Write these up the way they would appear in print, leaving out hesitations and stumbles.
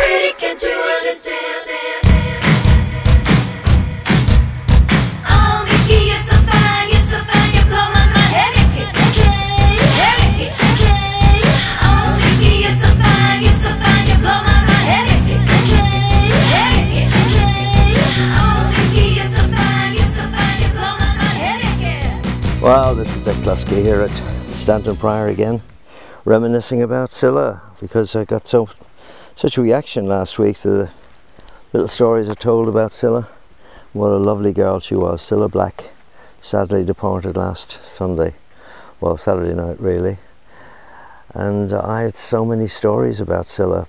pretty, can't you understand? Well, this is Dick Lusky here at Stanton Prior again, reminiscing about Cilla, because I got such a reaction last week to the little stories I told about Cilla. What a lovely girl she was. Cilla Black sadly departed last Sunday, well, Saturday night really, and I had so many stories about Cilla,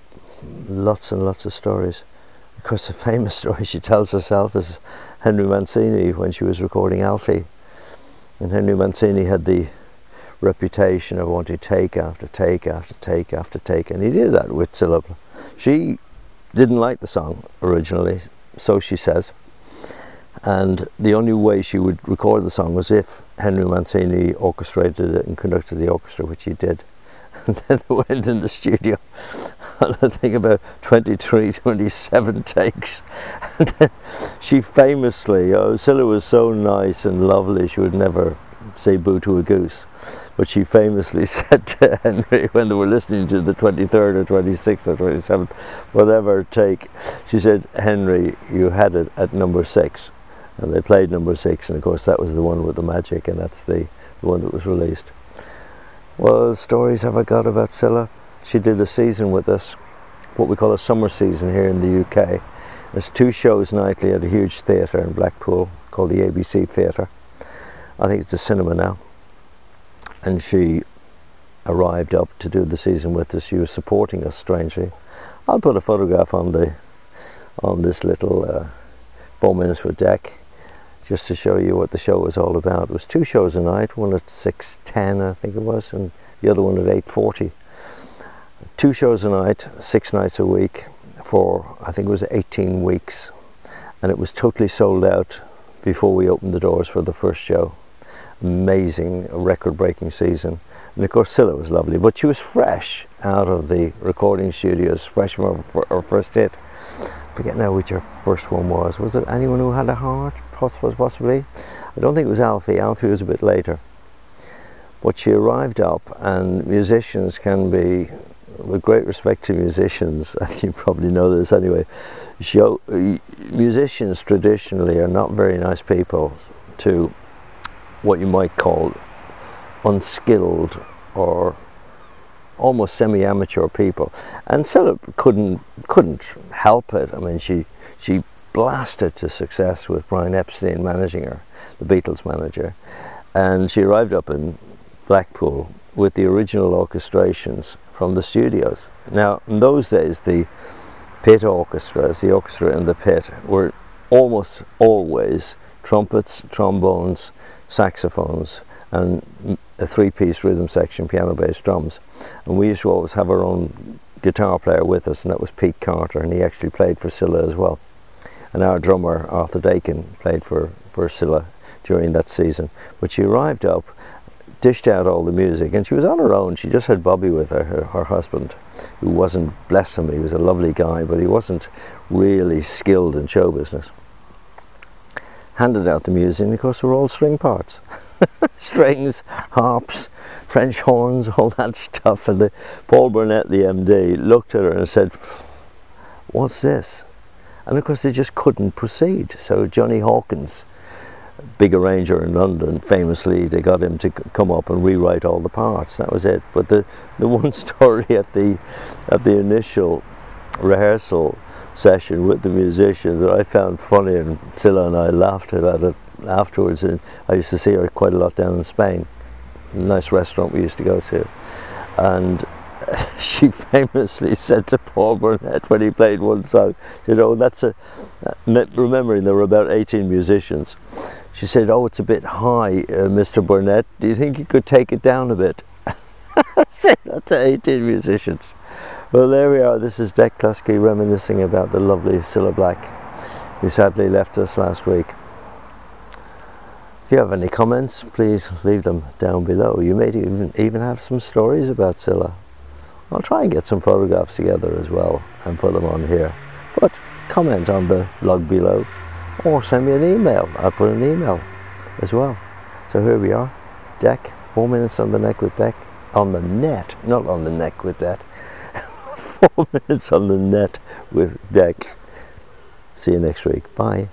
lots and lots of stories. Of course, the famous story she tells herself is Henry Mancini when she was recording Alfie. And Henry Mancini had the reputation of wanting to take after take after take after take, and he did that with Cilla. She didn't like the song originally, so she says, and the only way she would record the song was if Henry Mancini orchestrated it and conducted the orchestra, which he did. And then they went in the studio, and I think about 23, 27 takes. And then she famously, Cilla was so nice and lovely, she would never say boo to a goose. But she famously said to Henry, when they were listening to the 23rd or 26th or 27th, whatever take, she said, "Henry, you had it at number 6. And they played number 6, and of course that was the one with the magic, and that's the one that was released. Well, stories have I got about Cilla. She did a season with us, what we call a summer season here in the UK. There's 2 shows nightly at a huge theatre in Blackpool called the ABC Theatre. I think it's a cinema now. And she arrived up to do the season with us. She was supporting us, strangely. I'll put a photograph on this little 4 minutes with deck, just to show you what the show was all about. It was 2 shows a night, one at 6:10 I think it was, and the other one at 8:40. 2 shows a night, 6 nights a week for, I think it was 18 weeks. And it was totally sold out before we opened the doors for the first show. Amazing, record-breaking season. And of course Cilla was lovely, but she was fresh out of the recording studios, fresh from her first hit. I forget now which her first one was. Was it Anyone Who Had a Heart? Possibly. I don't think it was Alfie. Alfie was a bit later. But she arrived up, and musicians can be, with great respect to musicians, and you probably know this anyway, musicians traditionally are not very nice people to what you might call unskilled or almost semi-amateur people. And Cilla couldn't help it. I mean, she blasted to success with Brian Epstein managing her, the Beatles manager, and she arrived up in Blackpool with the original orchestrations from the studios. Now, in those days, the pit orchestras, the orchestra in the pit, were almost always trumpets, trombones, saxophones, and a 3-piece rhythm section, piano, bass, drums. And we used to always have our own guitar player with us, and that was Pete Carter, and he actually played for Cilla as well. And our drummer, Arthur Dakin, played for Cilla during that season. But she arrived up, dished out all the music, and she was on her own. She just had Bobby with her, her husband, who wasn't, bless him, he was a lovely guy, but he wasn't really skilled in show business. Handed out the music, and of course they were all string parts. Strings, harps, French horns, all that stuff. And Paul Burnett, the MD, looked at her and said, "What's this?" And of course they just couldn't proceed. So Johnny Hawkins, big arranger in London, famously, they got him to come up and rewrite all the parts. That was it. But the one story at the initial rehearsal session with the musicians that I found funny, and Cilla and I laughed about it afterwards, and I used to see her quite a lot down in Spain, a nice restaurant we used to go to, and she famously said to Paul Burnett when he played one song, said, "Oh, that's a," remembering there were about 18 musicians, she said, "Oh, it's a bit high, Mr. Burnett, do you think you could take it down a bit?" I said that to 18 musicians. Well, there we are. This is Dick Lusky reminiscing about the lovely Cilla Black, who sadly left us last week. If you have any comments, please leave them down below. You may even have some stories about Cilla, I'll try and get some photographs together as well and put them on here. But comment on the blog below or send me an email. I'll put an email as well. So here we are, deck, 4 minutes on the neck with deck, on the net, not on the neck with that. 4 minutes on the net with deck. See you next week. Bye.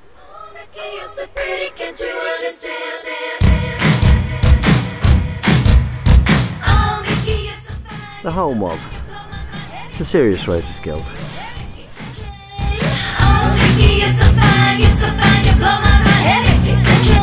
You're so pretty, can't you understand? Oh, Mickey, you're so fine. The home of the Serious Writers Guild. Oh, Mickey, you're so fine, you blow my mind, hey, Mickey.